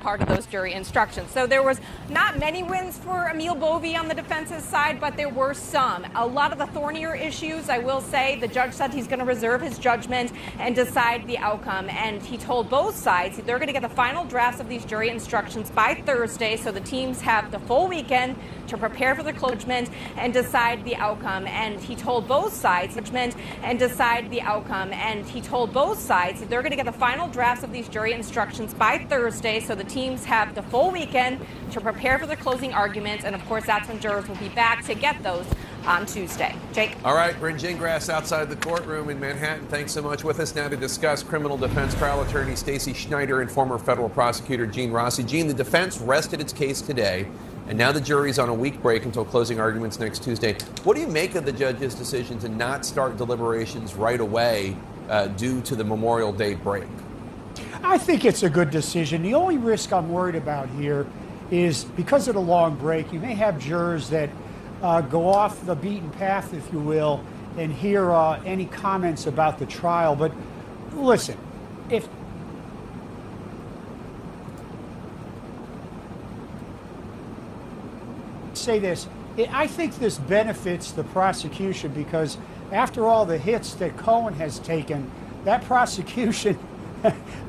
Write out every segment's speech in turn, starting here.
part of those jury instructions. So there was not many wins for Emil Bovee on the defense's side, but there were some. A lot of the thornier issues, I will say, the judge said he's going to reserve his judgment and decide the outcome. And he told both sides they're going to get the final drafts of these jury instructions by Thursday, so the teams have the full weekend to prepare for the judgment and decide the outcome. And he told both sides and decide the outcome. And he told both sides that they're going to get the final drafts of these jury instructions by Thursday, so the teams have the full weekend to prepare for the closing arguments. And of course, that's when jurors will be back to get those on Tuesday. Jake. All right, Bryn Gingras outside the courtroom in Manhattan. Thanks so much. With us now to discuss criminal defense trial attorney Stacey Schneider and former federal prosecutor Gene Rossi. Gene, the defense rested its case today, and now the jury's on a week break until closing arguments next Tuesday. What do you make of the judge's decision to not start deliberations right away due to the Memorial Day break? I think it's a good decision. The only risk I'm worried about here is because of the long break, you may have jurors that go off the beaten path, if you will, and hear any comments about the trial. But listen, I think this benefits the prosecution because after all the hits that Cohen has taken, that prosecution,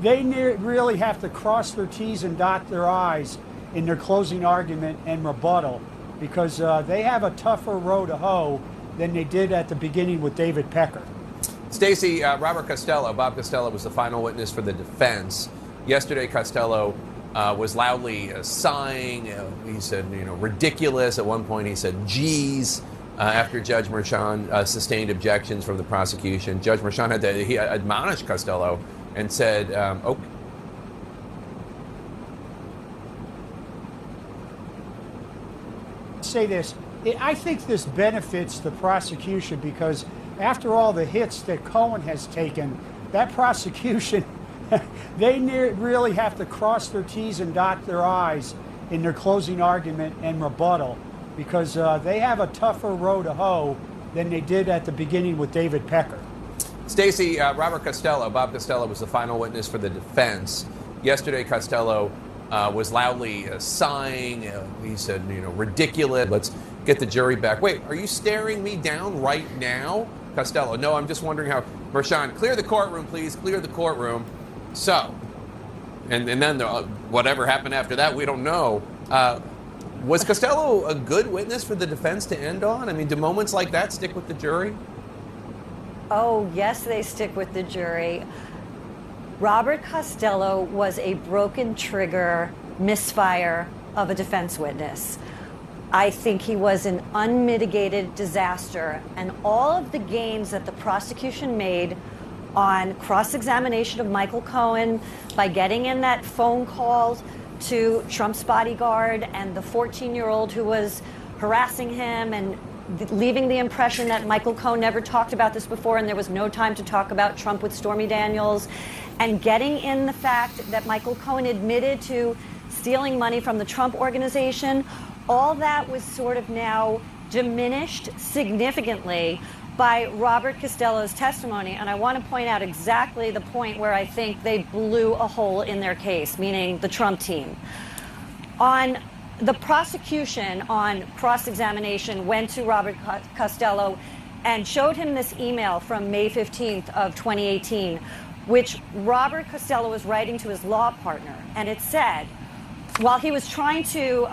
they really have to cross their T's and dot their I's in their closing argument and rebuttal, because they have a tougher row to hoe than they did at the beginning with David Pecker. Stacey, Bob Costello was the final witness for the defense. Yesterday, Costello was loudly sighing. He said, ridiculous. At one point, he said, geez, after Judge Merchan sustained objections from the prosecution. Judge Merchan he admonished Costello and said, okay. I think this benefits the prosecution because after all the hits that Cohen has taken, that prosecution, they really have to cross their T's and dot their I's in their closing argument and rebuttal, because they have a tougher row to hoe than they did at the beginning with David Pecker. Stacey, Bob Costello was the final witness for the defense. Yesterday, Costello was loudly sighing. He said, ridiculous. Let's get the jury back. Wait, are you staring me down right now? Costello, no, I'm just wondering how. Merchan, clear the courtroom, please. Clear the courtroom. So, and then whatever happened after that, we don't know. Was Costello a good witness for the defense to end on? I mean, do moments like that stick with the jury? Oh, yes, they stick with the jury. Robert Costello was a broken trigger misfire of a defense witness. I think he was an unmitigated disaster, and all of the gains that the prosecution made on cross-examination of Michael Cohen by getting in that phone call to Trump's bodyguard and the 14-year-old who was harassing him and leaving the impression that Michael Cohen never talked about this before and there was no time to talk about Trump with Stormy Daniels, and getting in the fact that Michael Cohen admitted to stealing money from the Trump organization. All that was sort of now diminished significantly by Robert Costello's testimony. And I want to point out exactly the point where I think they blew a hole in their case, meaning the Trump team. On the prosecution on cross-examination went to Robert Costello and showed him this email from May 15th of 2018, which Robert Costello was writing to his law partner. And it said, while he was trying to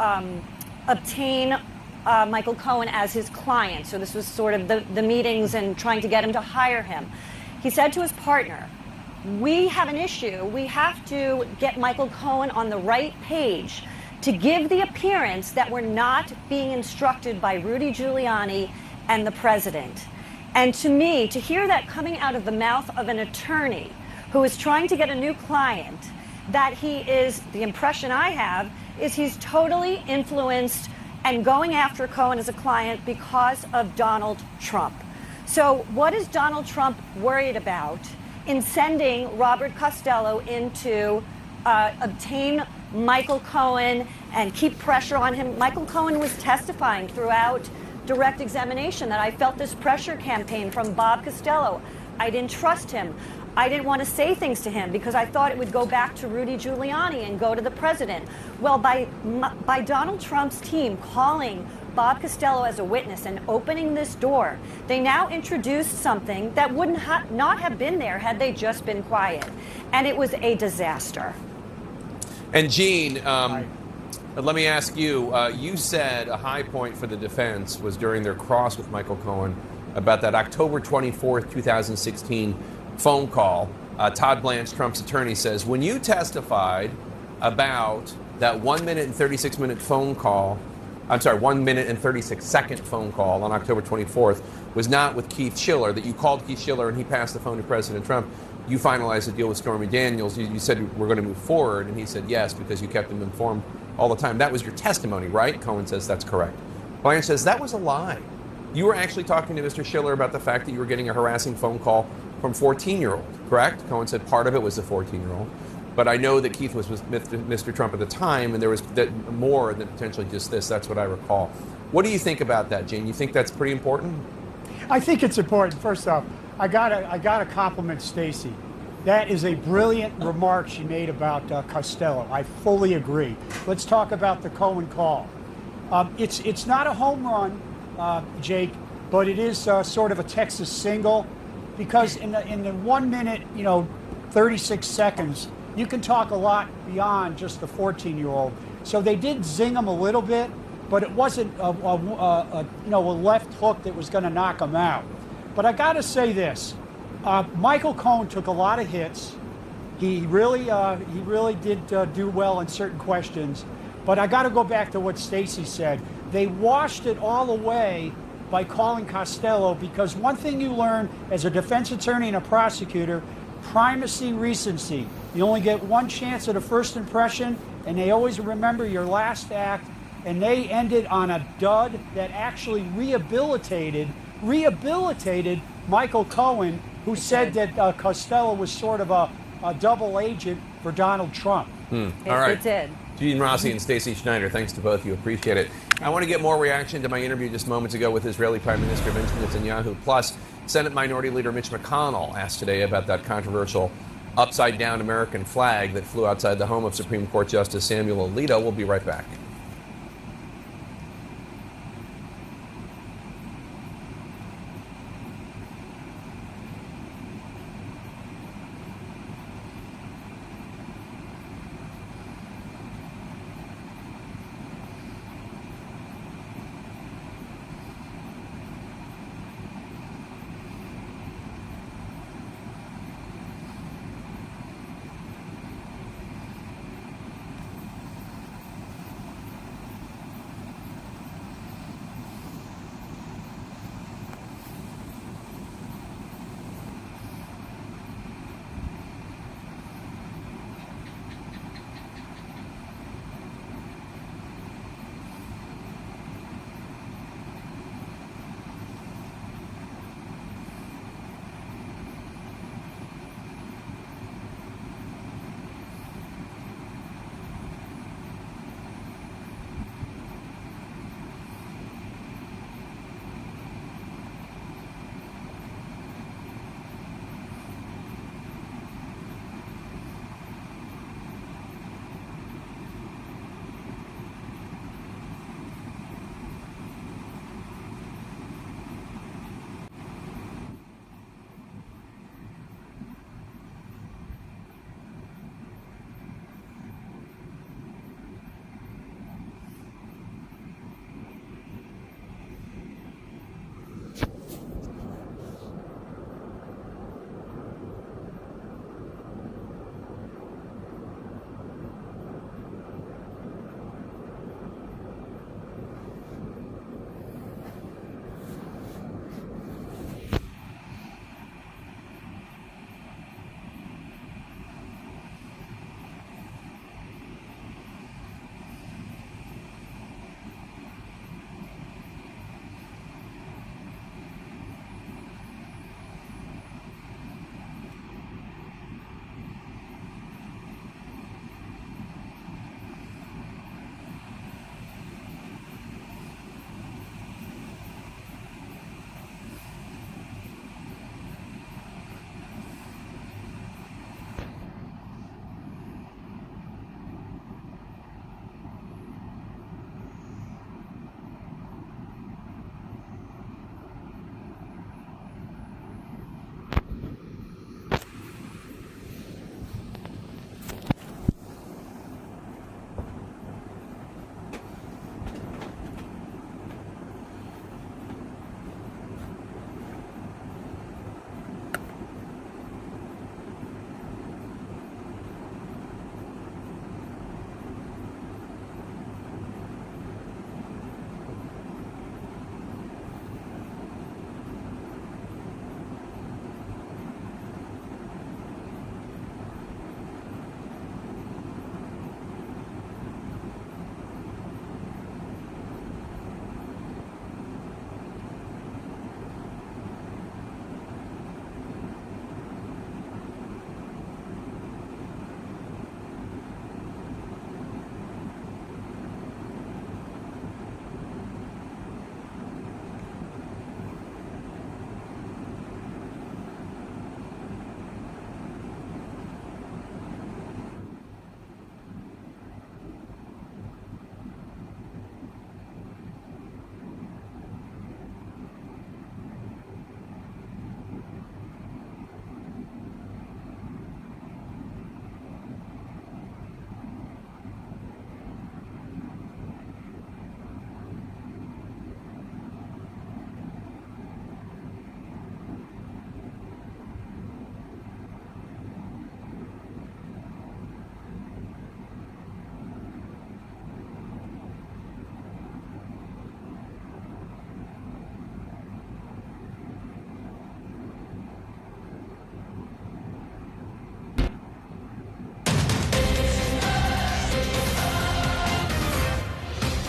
obtain Michael Cohen as his client, so this was sort of the meetings and trying to get him to hire him, he said to his partner, we have an issue. We have to get Michael Cohen on the right page to give the appearance that we're not being instructed by Rudy Giuliani and the president. And to me, to hear that coming out of the mouth of an attorney who is trying to get a new client, that he is, the impression I have, is he's totally influenced and going after Cohen as a client because of Donald Trump. So what is Donald Trump worried about in sending Robert Costello in to obtain Michael Cohen and keep pressure on him? Michael Cohen was testifying throughout direct examination that I felt this pressure campaign from Bob Costello. I didn't trust him. I didn't want to say things to him because I thought it would go back to Rudy Giuliani and go to the president. Well, by Donald Trump's team calling Bob Costello as a witness and opening this door, they now introduced something that would not have been there had they just been quiet. And it was a disaster. And Gene, let me ask you, you said a high point for the defense was during their cross with Michael Cohen about that October 24th, 2016 phone call. Todd Blanche, Trump's attorney, says, when you testified about that 1 minute and 36 minute phone call, 1 minute and 36 second phone call on October 24th was not with Keith Schiller, that you called Keith Schiller and he passed the phone to President Trump. You finalized the deal with Stormy Daniels. You said we're going to move forward, and he said yes because you kept him informed all the time. That was your testimony, right? Cohen says that's correct. Blanche says that was a lie. You were actually talking to Mr. Schiller about the fact that you were getting a harassing phone call from 14-year-old, correct? Cohen said part of it was the 14-year-old. But I know that Keith was with Mr. Trump at the time, and there was more than potentially just this. That's what I recall. What do you think about that, Gene? You think that's pretty important? I think it's important. First off, I gotta compliment Stacey. That is a brilliant remark she made about Costello. I fully agree. Let's talk about the Cohen call. It's not a home run, Jake, but it is sort of a Texas single, because in the 1 minute, 36 seconds, you can talk a lot beyond just the 14-year-old. So they did zing him a little bit, but it wasn't a left hook that was going to knock him out. But I got to say this: Michael Cohen took a lot of hits. He really did do well in certain questions. But I got to go back to what Stacey said. They washed it all away by calling Costello, because one thing you learn as a defense attorney and a prosecutor: primacy, recency. You only get one chance at a first impression, and they always remember your last act. And they ended on a dud that actually rehabilitated Michael Cohen, who said that Costello was sort of a double agent for Donald Trump. All right. It did. Gene Rossi and Stacey Schneider, thanks to both of you. Appreciate it. I want to get more reaction to my interview just moments ago with Israeli Prime Minister Benjamin Netanyahu. Plus, Senate Minority Leader Mitch McConnell asked today about that controversial upside-down American flag that flew outside the home of Supreme Court Justice Samuel Alito. We'll be right back.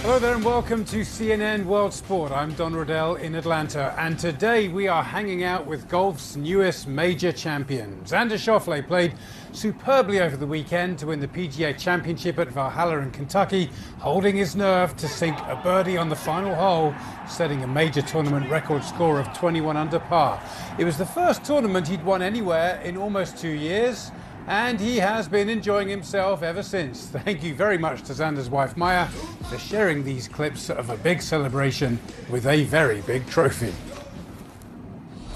Hello there and welcome to CNN World Sport. I'm Don Riddell in Atlanta, and today we are hanging out with golf's newest major champion. Xander Schauffele played superbly over the weekend to win the PGA Championship at Valhalla in Kentucky, holding his nerve to sink a birdie on the final hole, setting a major tournament record score of 21 under par. It was the first tournament he'd won anywhere in almost 2 years, and he has been enjoying himself ever since. Thank you very much to Xander's wife Maya for sharing these clips of a big celebration with a very big trophy.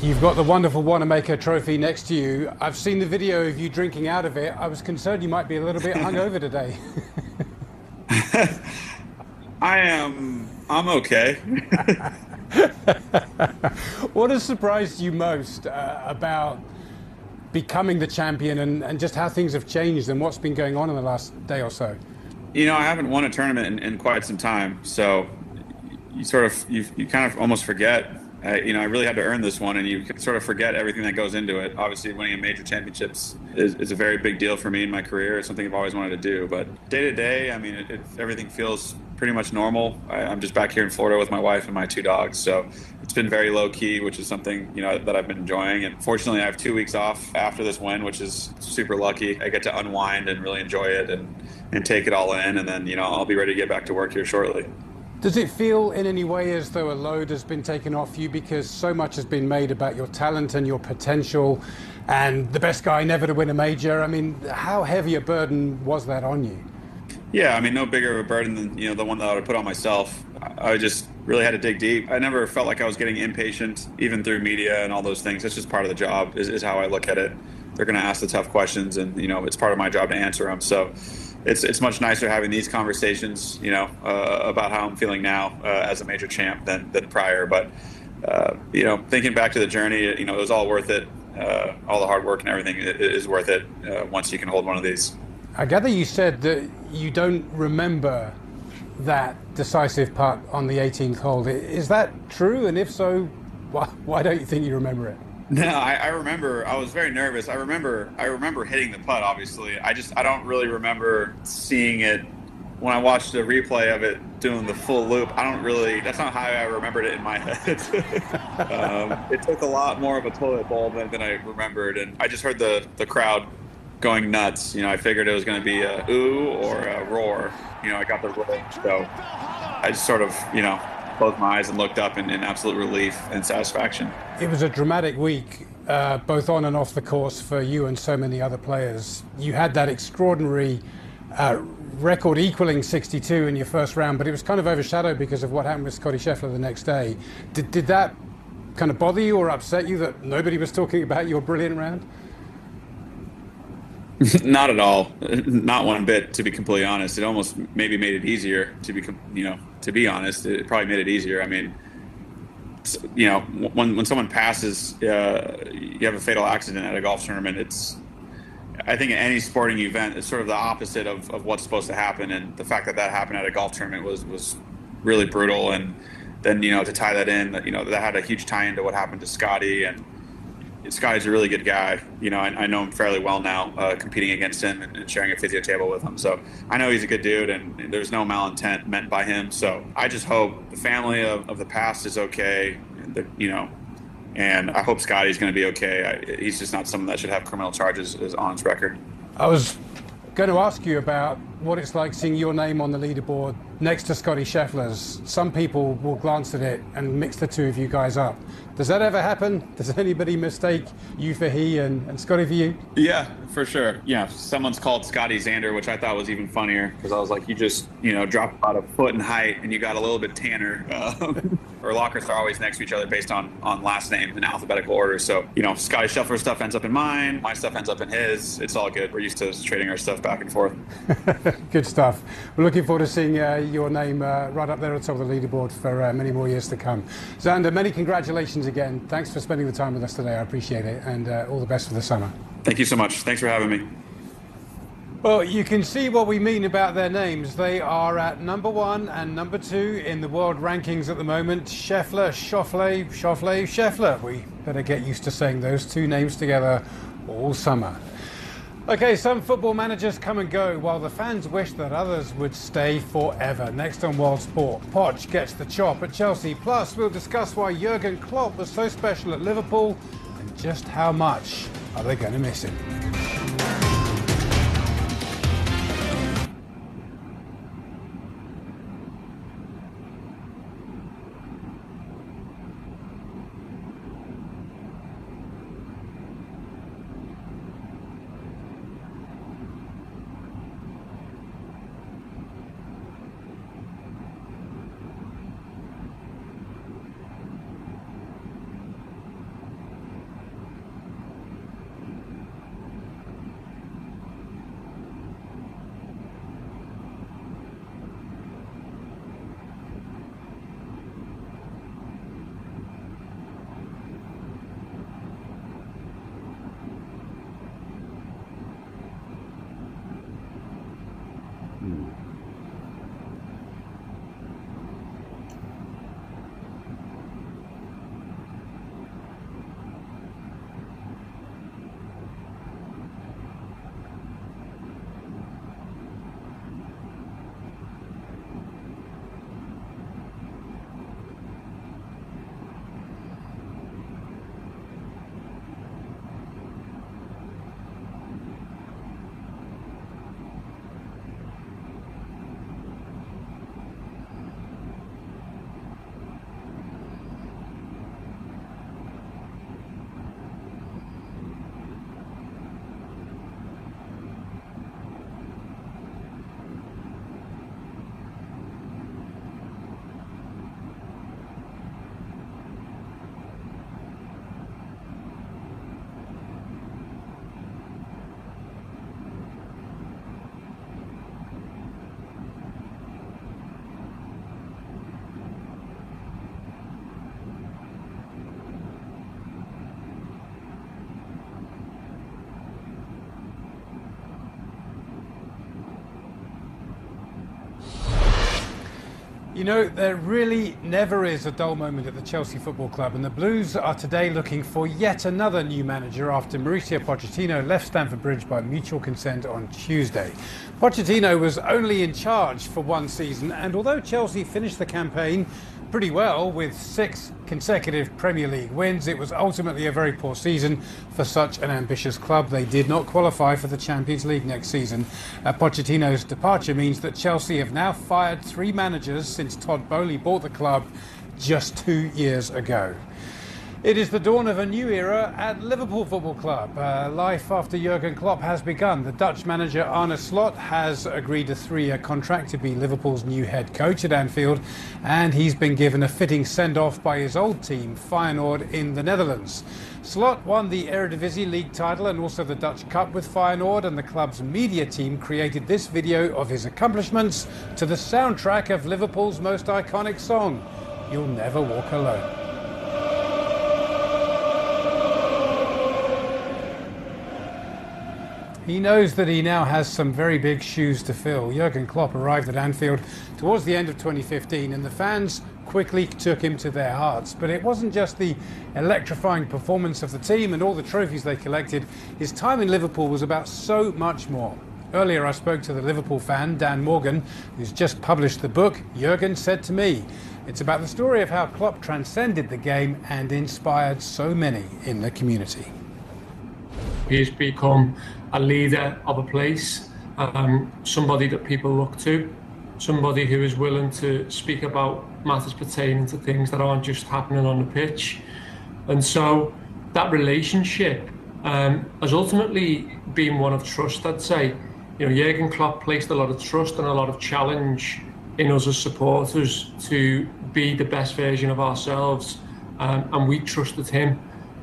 You've got the wonderful Wanamaker trophy next to you. I've seen the video of you drinking out of it. I was concerned you might be a little bit hungover today. I'm okay. What has surprised you most about becoming the champion and just how things have changed and what's been going on in the last day or so? You know, I haven't won a tournament in quite some time, so you kind of almost forget. I really had to earn this one, and you sort of forget everything that goes into it. Obviously, winning a major championships is a very big deal for me in my career. It's something I've always wanted to do. But day to day, I mean, everything feels pretty much normal. I'm just back here in Florida with my wife and my 2 dogs, so it's been very low key, which is something that I've been enjoying. And fortunately, I have 2 weeks off after this win, which is super lucky. I get to unwind and really enjoy it and take it all in, and then I'll be ready to get back to work here shortly. Does it feel in any way as though a load has been taken off you, because so much has been made about your talent and your potential and the best guy never to win a major? I mean, how heavy a burden was that on you? Yeah, I mean, no bigger of a burden than the one that I would put on myself. I just really had to dig deep. I never felt like I was getting impatient, even through media and all those things. That's just part of the job, is how I look at it. They're going to ask the tough questions, and it's part of my job to answer them. So it's much nicer having these conversations, about how I'm feeling now as a major champ than prior. But thinking back to the journey, it was all worth it. All the hard work and everything is worth it once you can hold one of these. I gather you said that you don't remember that decisive putt on the 18th hole. Is that true? And if so, why don't you think you remember it? No, I remember. I was very nervous. I remember hitting the putt. Obviously, I don't really remember seeing it. When I watched the replay of it doing the full loop, that's not how I remembered it in my head. It took a lot more of a toilet bowl than I remembered, and I just heard the crowd going nuts. I figured it was going to be a ooh or a roar. I got the roar, so I just sort of closed my eyes and looked up in absolute relief and satisfaction. It was a dramatic week, both on and off the course, for you and so many other players. You had that extraordinary record equaling 62 in your first round, but it was kind of overshadowed because of what happened with Scottie Scheffler the next day. Did that kind of bother you or upset you that nobody was talking about your brilliant round? Not at all. Not one bit, to be completely honest. It almost maybe made it easier, to be honest. It probably made it easier. I mean, when someone passes, you have a fatal accident at a golf tournament, I think in any sporting event, it's sort of the opposite of what's supposed to happen. And the fact that happened at a golf tournament was really brutal. And then, to tie that in, that had a huge tie into what happened to Scottie. And Scotty's a really good guy. I know him fairly well now, competing against him and sharing a physio table with him. So I know he's a good dude, and there's no malintent meant by him. So I just hope the family of the past is okay, and I hope Scotty's going to be okay. He's just not someone that should have criminal charges on his record. I was going to ask you about what it's like seeing your name on the leaderboard next to Scottie Scheffler's. Some people will glance at it and mix the two of you guys up. Does that ever happen? Does anybody mistake you for he and Scottie for you? Yeah, for sure. Someone's called Scottie Xander, which I thought was even funnier, because I was like, you just, dropped about a foot in height and you got a little bit tanner. Our lockers are always next to each other based on last name in alphabetical order. So, Scottie Scheffler's stuff ends up in mine, my stuff ends up in his. It's all good. We're used to trading our stuff back and forth. Good stuff. We're looking forward to seeing your name right up there on top of the leaderboard for many more years to come. Xander, many congratulations again. Thanks for spending the time with us today. I appreciate it, and all the best for the summer. Thank you so much. Thanks for having me. Well, you can see what we mean about their names. They are at number 1 and number 2 in the world rankings at the moment. Scheffler, Schauffele. We better get used to saying those two names together all summer. Okay, some football managers come and go while the fans wish that others would stay forever. Next on World Sport, Poch gets the chop at Chelsea. Plus, we'll discuss why Jurgen Klopp was so special at Liverpool and just how much are they going to miss him. You know, there really never is a dull moment at the Chelsea Football Club, and the Blues are today looking for yet another new manager after Mauricio Pochettino left Stamford Bridge by mutual consent on Tuesday. Pochettino was only in charge for one season, and although Chelsea finished the campaign pretty well with 6 consecutive Premier League wins, it was ultimately a very poor season for such an ambitious club. They did not qualify for the Champions League next season. Pochettino's departure means that Chelsea have now fired 3 managers since Todd Boehly bought the club just 2 years ago. It is the dawn of a new era at Liverpool Football Club. Life after Jurgen Klopp has begun. The Dutch manager Arne Slot has agreed a 3-year contract to be Liverpool's new head coach at Anfield, and he's been given a fitting send-off by his old team, Feyenoord, in the Netherlands. Slot won the Eredivisie League title and also the Dutch Cup with Feyenoord, and the club's media team created this video of his accomplishments to the soundtrack of Liverpool's most iconic song, You'll Never Walk Alone. He knows that he now has some very big shoes to fill. Jurgen Klopp arrived at Anfield towards the end of 2015, and the fans quickly took him to their hearts. But it wasn't just the electrifying performance of the team and all the trophies they collected. His time in Liverpool was about so much more. Earlier I spoke to the Liverpool fan, Dan Morgan, who's just published the book, Jurgen Said to Me. It's about the story of how Klopp transcended the game and inspired so many in the community. He's become a leader of a place, somebody that people look to, somebody who is willing to speak about matters pertaining to things that aren't just happening on the pitch. And so that relationship has ultimately been one of trust, I'd say. You know, Jurgen Klopp placed a lot of trust and a lot of challenge in us as supporters to be the best version of ourselves, and we trusted him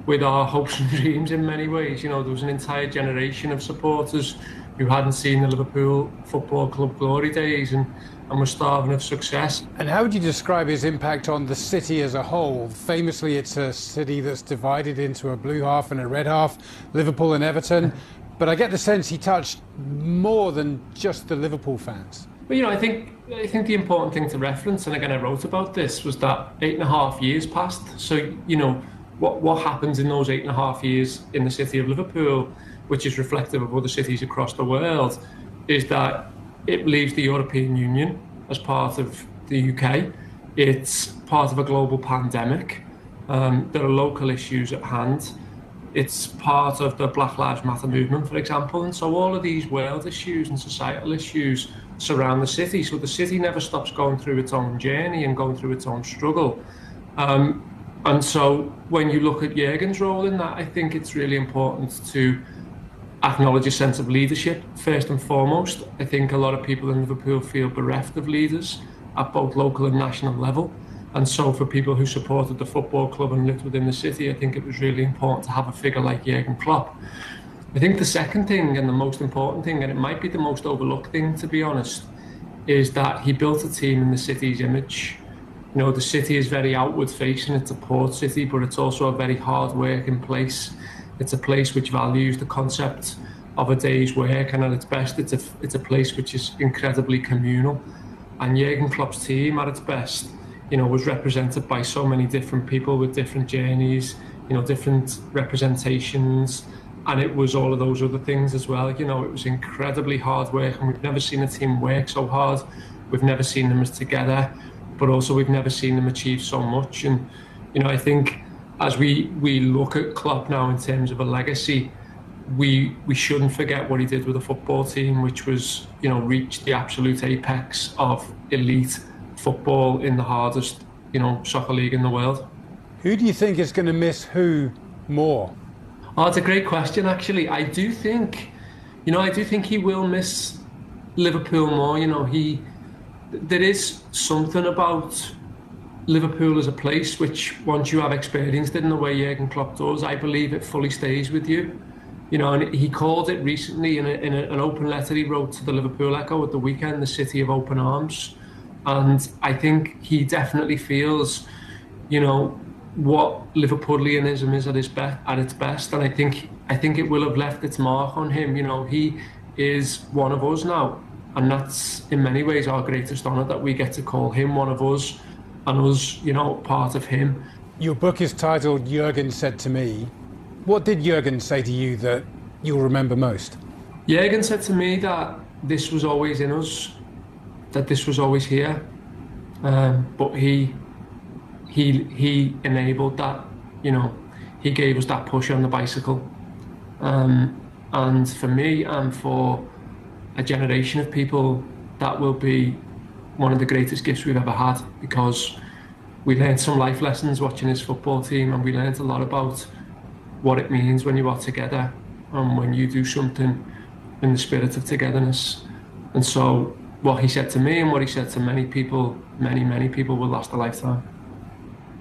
with our hopes and dreams in many ways. You know, there was an entire generation of supporters who hadn't seen the Liverpool Football Club glory days and were starving of success. And how would you describe his impact on the city as a whole? Famously, it's a city that's divided into a blue half and a red half, Liverpool and Everton. But I get the sense he touched more than just the Liverpool fans. But, you know, I think the important thing to reference, and again I wrote about this, was that 8.5 years passed. So, you know, what happens in those 8.5 years in the city of Liverpool which is reflective of other cities across the world, is that it leaves the European Union as part of the UK. It's part of a global pandemic. There are local issues at hand. It's part of the Black Lives Matter movement, for example. And so all of these world issues and societal issues surround the city. So the city never stops going through its own journey and going through its own struggle. And so when you look at Jurgen's role in that, I think it's really important to acknowledge a sense of leadership first and foremost. I think a lot of people in Liverpool feel bereft of leaders at both local and national level. And so for people who supported the football club and lived within the city, I think it was really important to have a figure like Jurgen Klopp. I think the second thing, and the most important thing, and it might be the most overlooked thing, to be honest, is that he built a team in the city's image. You know, the city is very outward facing. It's a port city, but it's also a very hard working place. It's a place which values the concept of a day's work, and at its best, it's a place which is incredibly communal. And Jurgen Klopp's team, at its best, you know, was represented by so many different people with different journeys, you know, different representations, and it was all of those other things as well. You know, it was incredibly hard work, and we've never seen a team work so hard. We've never seen them as together, but also we've never seen them achieve so much. And, you know, I think as we look at Klopp now in terms of a legacy, we shouldn't forget what he did with the football team, which was, you know, reach the absolute apex of elite football in the hardest, you know, soccer league in the world. Who do you think is going to miss who more? Oh, it's a great question, actually. I do think he will miss Liverpool more. You know, there is something about Liverpool as a place which, once you have experienced it in the way Jurgen Klopp does, I believe it fully stays with you. You know, and he called it recently in an open letter he wrote to the Liverpool Echo at the weekend, the city of open arms. And I think he definitely feels, you know, what Liverpoolianism is at its best. And I think it will have left its mark on him. You know, he is one of us now. And that's in many ways our greatest honour, that we get to call him one of us and us, you know, part of him. Your book is titled Jurgen Said to Me. What did Jurgen say to you that you'll remember most? Jurgen said to me that this was always in us, that this was always here, but he enabled that. You know, he gave us that push on the bicycle, and for me and for a generation of people, that will be one of the greatest gifts we've ever had, because we learned some life lessons watching his football team, and we learned a lot about what it means when you are together and when you do something in the spirit of togetherness. And so what he said to me and what he said to many people, many people, will last a lifetime.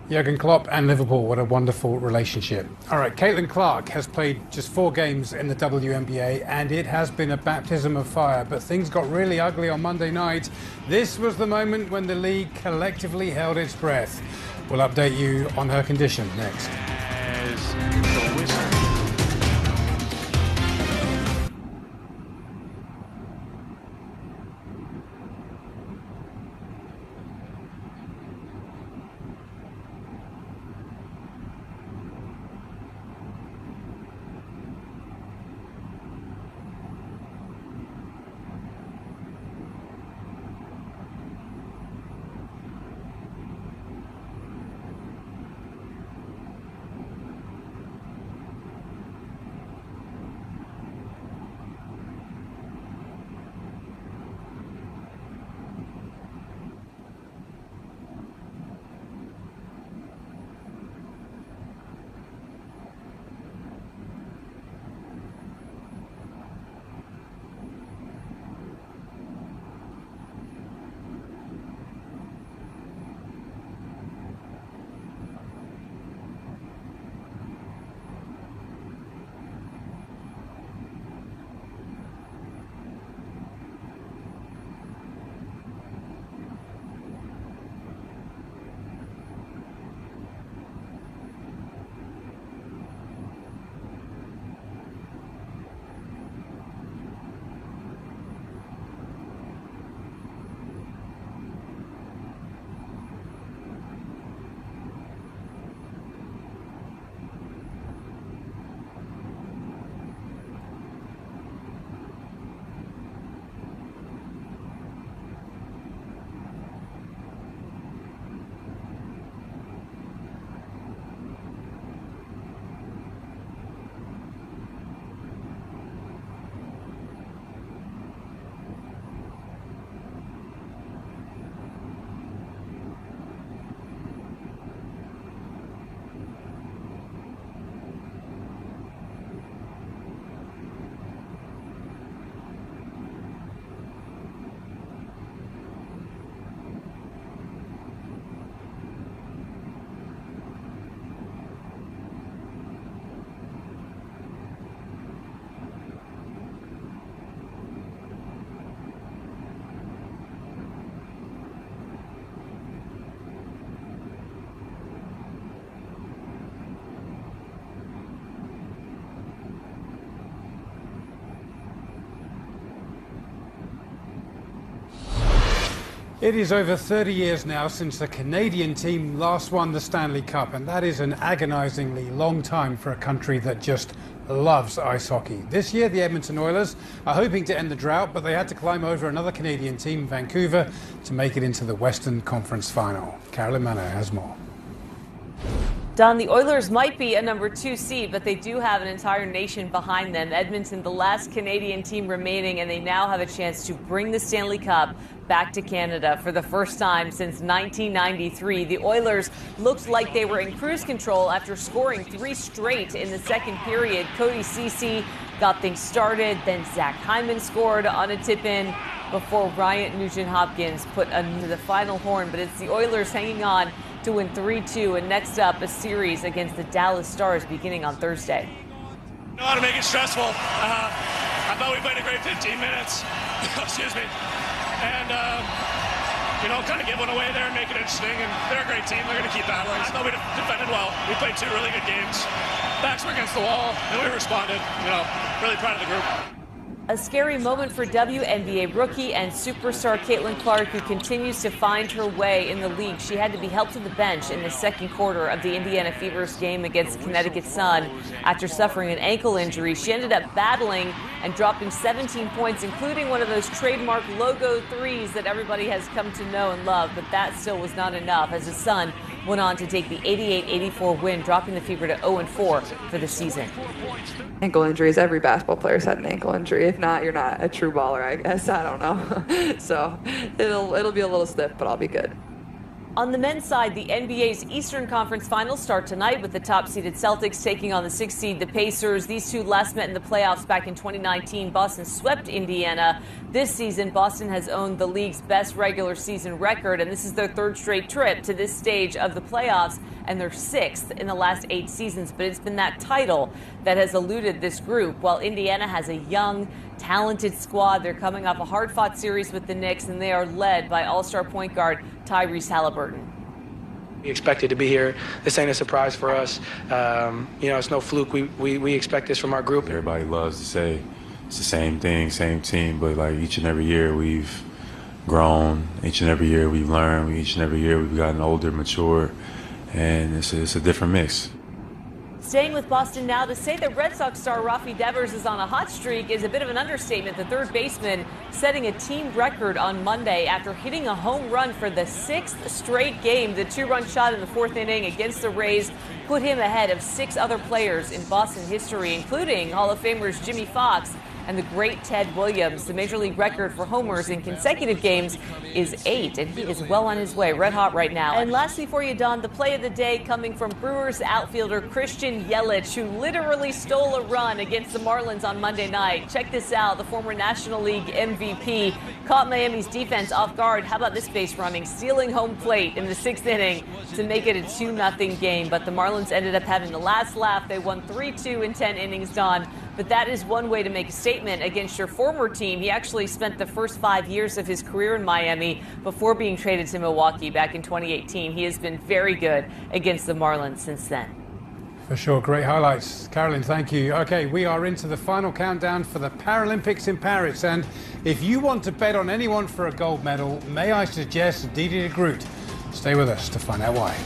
Jurgen Klopp and Liverpool, what a wonderful relationship. All right, Caitlin Clark has played just 4 games in the WNBA, and it has been a baptism of fire, but things got really ugly on Monday night. This was the moment when the league collectively held its breath. We'll update you on her condition next. It is over 30 years now since the Canadian team last won the Stanley Cup, and that is an agonizingly long time for a country that just loves ice hockey. This year, the Edmonton Oilers are hoping to end the drought, but they had to climb over another Canadian team, Vancouver, to make it into the Western Conference Final. Carolyn Manno has more. Don, the Oilers might be a number 2 seed, but they do have an entire nation behind them. Edmonton, the last Canadian team remaining, and they now have a chance to bring the Stanley Cup back to Canada for the first time since 1993. The Oilers looked like they were in cruise control after scoring 3 straight in the second period. Cody Ceci got things started, then Zach Hyman scored on a tip-in before Ryan Nugent-Hopkins put under the final horn. But it's the Oilers hanging on to win 3-2, and next up, a series against the Dallas Stars beginning on Thursday. Know how to make it stressful. I thought we played a great 15 minutes. Excuse me. And, kind of give one away there and make it interesting. And they're a great team. They're going to keep battling. I thought we defended well. We played 2 really good games. Backs were against the wall, and we responded. Really proud of the group. A scary moment for WNBA rookie and superstar Caitlin Clark, who continues to find her way in the league. She had to be helped to the bench in the second quarter of the Indiana Fever's game against Connecticut Sun after suffering an ankle injury. She ended up battling and dropping 17 points, including one of those trademark logo threes that everybody has come to know and love. But that still was not enough, as the Sun went on to take the 88-84 win, dropping the Fever to 0-4 for the season. Ankle injuries, every basketball player's had an ankle injury. If not, you're not a true baller, I guess. I don't know. So it'll be a little stiff, but I'll be good. On the men's side, the NBA's Eastern Conference Finals start tonight with the top-seeded Celtics taking on the 6th seed, the Pacers. These two last met in the playoffs back in 2019. Boston swept Indiana. This season, Boston has owned the league's best regular season record, and this is their 3rd straight trip to this stage of the playoffs, and they're 6th in the last 8 seasons. But it's been that title that has eluded this group. While Indiana has a young, talented squad, they're coming off a hard-fought series with the Knicks, and they are led by all-star point guard Tyrese Halliburton. We expected to be here. This ain't a surprise for us. It's no fluke. We expect this from our group. Everybody loves to say it's the same thing, same team, but like each and every year we've grown. Each and every year we've learned. Each and every year we've gotten older, mature, and it's a different mix. Staying with Boston now, to say that Red Sox star Rafi Devers is on a hot streak is a bit of an understatement. The third baseman setting a team record on Monday after hitting a home run for the 6th straight game. The 2-run shot in the 4th inning against the Rays put him ahead of 6 other players in Boston history, including Hall of Famers Jimmy Fox and the great Ted Williams. The Major League record for homers in consecutive games is 8, and he is well on his way, red hot right now. And lastly for you, Don, the play of the day coming from Brewers outfielder Christian Yelich, who literally stole a run against the Marlins on Monday night. Check this out. The former National League MVP caught Miami's defense off guard. How about this base running, stealing home plate in the 6th inning to make it a 2-0 game. But the Marlins ended up having the last laugh. They won 3-2 in 10 innings, Don. But that is one way to make a statement against your former team. He actually spent the first 5 years of his career in Miami before being traded to Milwaukee back in 2018. He has been very good against the Marlins since then. For sure, great highlights. Carolyn, thank you. Okay, we are into the final countdown for the Paralympics in Paris. And if you want to bet on anyone for a gold medal, may I suggest Didier Groot. Stay with us to find out why.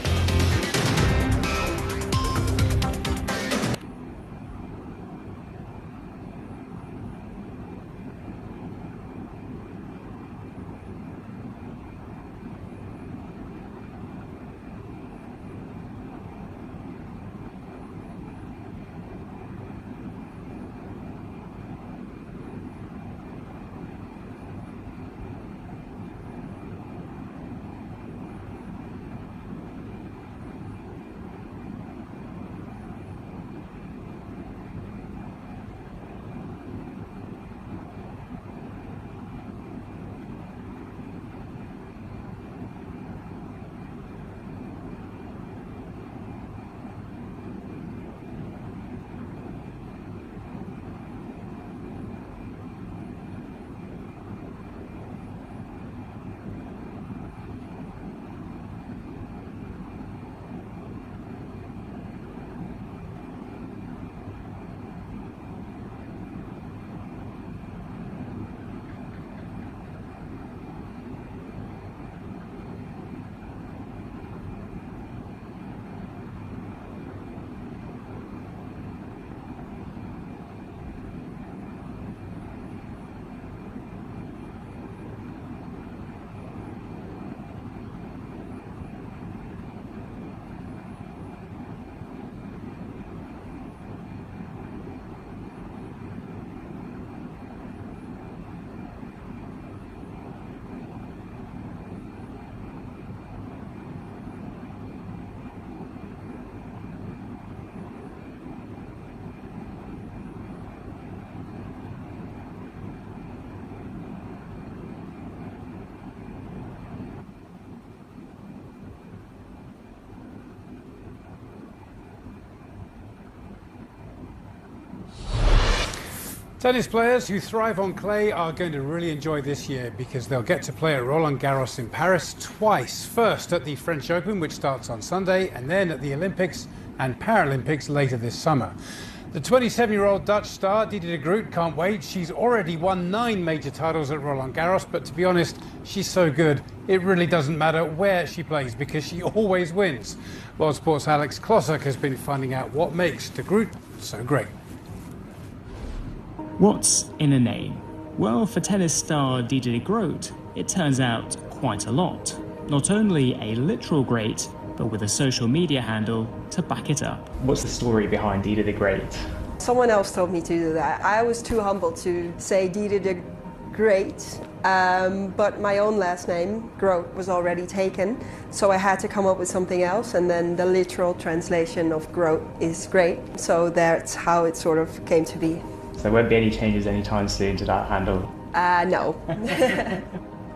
Tennis players who thrive on clay are going to really enjoy this year because they'll get to play at Roland Garros in Paris twice. First at the French Open, which starts on Sunday, and then at the Olympics and Paralympics later this summer. The 27-year-old Dutch star Didi de Groot can't wait. She's already won 9 major titles at Roland Garros, but to be honest, she's so good, it really doesn't matter where she plays because she always wins. World Sport's Alex Klosok has been finding out what makes de Groot so great. What's in a name? Well, for tennis star Didi de Groot, it turns out quite a lot. Not only a literal great, but with a social media handle to back it up. What's the story behind Didi the Great? Someone else told me to do that. I was too humble to say Didi the Great, but my own last name, Groot, was already taken, so I had to come up with something else, and then the literal translation of Groot is great, so that's how it sort of came to be. So there won't be any changes anytime soon to that handle? No.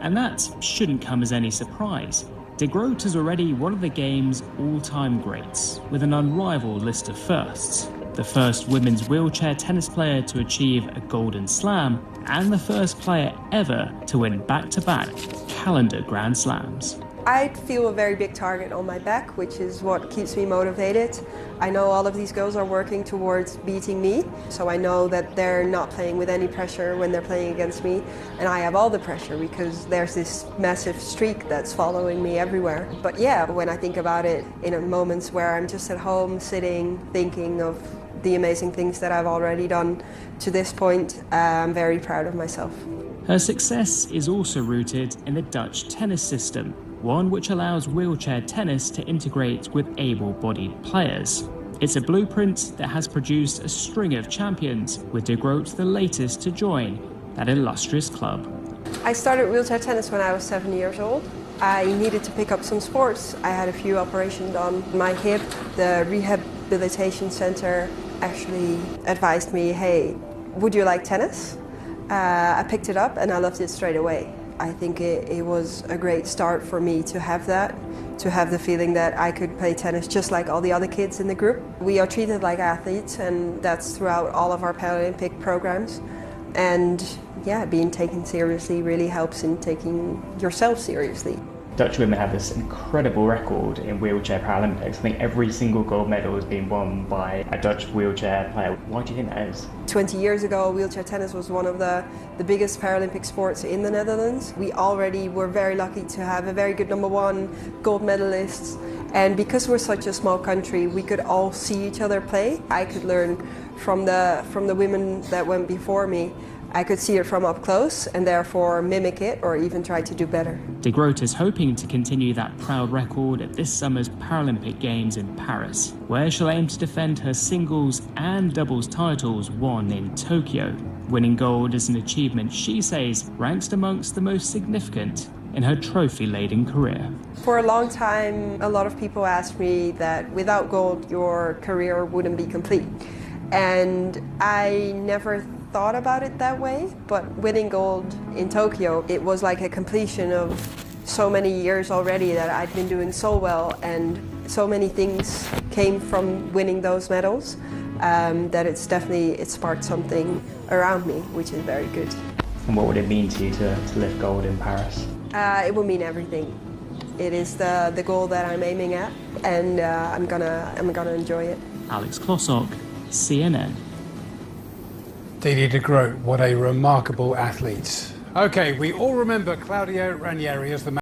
And that shouldn't come as any surprise. De Groot is already one of the game's all-time greats, with an unrivaled list of firsts. The first women's wheelchair tennis player to achieve a Golden Slam, and the first player ever to win back-to-back calendar Grand Slams. I feel a very big target on my back, which is what keeps me motivated. I know all of these girls are working towards beating me, so I know that they're not playing with any pressure when they're playing against me, and I have all the pressure because there's this massive streak that's following me everywhere. But yeah, when I think about it in moments where I'm just at home sitting, thinking of the amazing things that I've already done to this point, I'm very proud of myself. Her success is also rooted in the Dutch tennis system, one which allows wheelchair tennis to integrate with able-bodied players. It's a blueprint that has produced a string of champions, with de Groot the latest to join that illustrious club. I started wheelchair tennis when I was 7 years old. I needed to pick up some sports. I had a few operations on my hip. The rehabilitation center actually advised me, hey, would you like tennis? I picked it up and I loved it straight away. I think it was a great start for me to have that, to have the feeling that I could play tennis just like all the other kids in the group. We are treated like athletes, and that's throughout all of our Paralympic programs. And yeah, being taken seriously really helps in taking yourself seriously. Dutch women have this incredible record in wheelchair Paralympics. I think every single gold medal has been won by a Dutch wheelchair player. Why do you think that is? 20 years ago, wheelchair tennis was one of the biggest Paralympic sports in the Netherlands. We already were very lucky to have a very good #1 gold medalists. And because we're such a small country, we could all see each other play. I could learn from the women that went before me. I could see it from up close and therefore mimic it or even try to do better. De Groot is hoping to continue that proud record at this summer's Paralympic Games in Paris, where she'll aim to defend her singles and doubles titles won in Tokyo. Winning gold is an achievement she says ranks amongst the most significant in her trophy-laden career. For a long time, a lot of people asked me that without gold, your career wouldn't be complete. And I never thought about it that way, but winning gold in Tokyo, it was like a completion of so many years already that I'd been doing so well, and so many things came from winning those medals that it sparked something around me, which is very good. And what would it mean to you to lift gold in Paris? It will mean everything. It is the goal that I'm aiming at, and I'm gonna enjoy it. Alex Klosok, CNN. Didi de Groot, what a remarkable athlete. Okay, we all remember Claudio Ranieri as the